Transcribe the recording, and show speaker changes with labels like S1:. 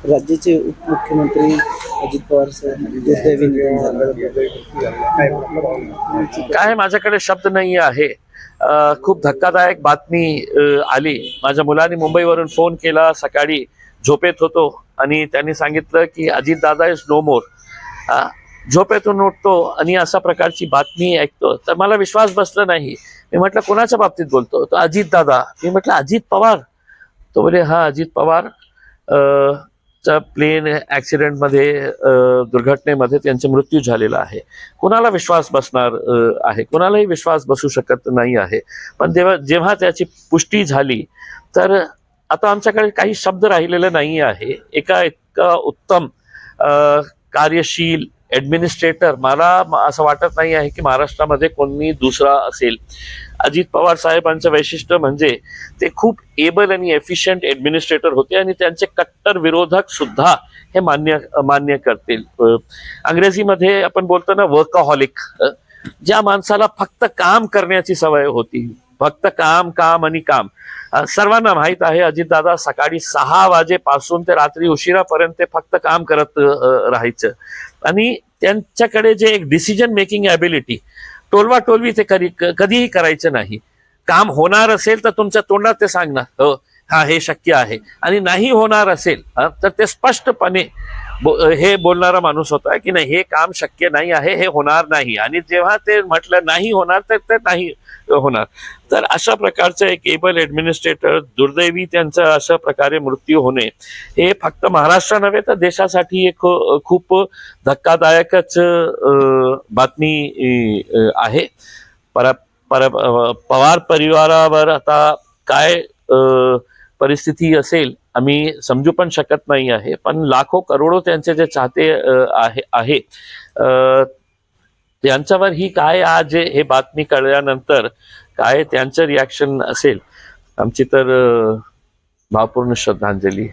S1: राज्याचे उपमुख्यमंत्री अजित पवार
S2: काय माझ्याकडे शब्द नाही आहे. खूप धक्कादायक बातमी आली. माझ्या मुलांनी मुंबईवरून फोन केला. सकाळी झोपेत होतो आणि त्यांनी सांगितलं की अजित दादा इज नो मोर. झोपेतून उठतो आणि अशा प्रकारची बातमी ऐकतो तर मला विश्वास बसला नाही. मी म्हटलं कोणाच्या बाबतीत बोलतो? तो अजित दादा. मी म्हटलं अजित पवार? तो बोले हा अजित पवार चा प्लेन ॲक्सिडेंटमध्ये दुर्घटनेमध्ये त्यांचा मृत्यू झालेला आहे. कुणाला विश्वास बसणार आहे? कुणालाही विश्वास बसू शकत नाही आहे. पण जेव्हा त्याची पुष्टी झाली तर आता आमच्याकडे काही शब्द राहिलेले नाही आहे. इतका उत्तम कार्यशील ॲडमिनिस्ट्रेटर मला असं वाटत नाही आहे की महाराष्ट्रामध्ये कोणी दुसरा असेल. अजित पवार साहेबांचं वैशिष्ट्य म्हणजे ते खूप एबल आणि एफिशियंट ॲडमिनिस्ट्रेटर होते आणि त्यांचे कट्टर विरोधक सुद्धा हे मान्य करतील. अंग्रेजीमध्ये आपण बोलतो ना वर्कहॉलिक. ज्या माणसाला फक्त काम करण्याची सवय होती, फक्त काम काम आणि काम. सर्वांना माहित आहे अजितदादा सकाळी 6 वाजेपासून ते रात्री उशिरापर्यंत ते फक्त काम करत राहायचं. आणि त्यांच्याकडे जे एक डिसिजन मेकिंग ॲबिलिटी, टोलवा टोलवी ते कधीही करायचं नाही. काम होणार असेल तर तुमच्या तोंडात ते सांगणार हो हा हे शक्य आहे, आणि नाही होणार असेल तर ते स्पष्टपणे हे बोलणारा माणूस होता की नाही हे काम शक्य नाही आहे, हे होणार नाही. आणि जेव्हा ते म्हटलं नाही होणार तर ते नाही होणार. तर अशा प्रकारचं एक एबल ॲडमिनिस्ट्रेटर, दुर्दैवी त्यांचा अशा प्रकारे मृत्यू होणे हे फक्त महाराष्ट्र नव्हे तर देशासाठी एक खूप धक्कादायकच बातमी आहे. पवार परिवारावर आता काय परिस्थिती असेल आम्ही समजू पण शकत नाही आहे. पण लाखो करोडो त्यांचे जे चाहते आहे त्यांच्यावर ही काय आज हे बातमी कळल्यानंतर काय त्यांचं रिॲक्शन असेल. आमची तर भावपूर्ण श्रद्धांजली.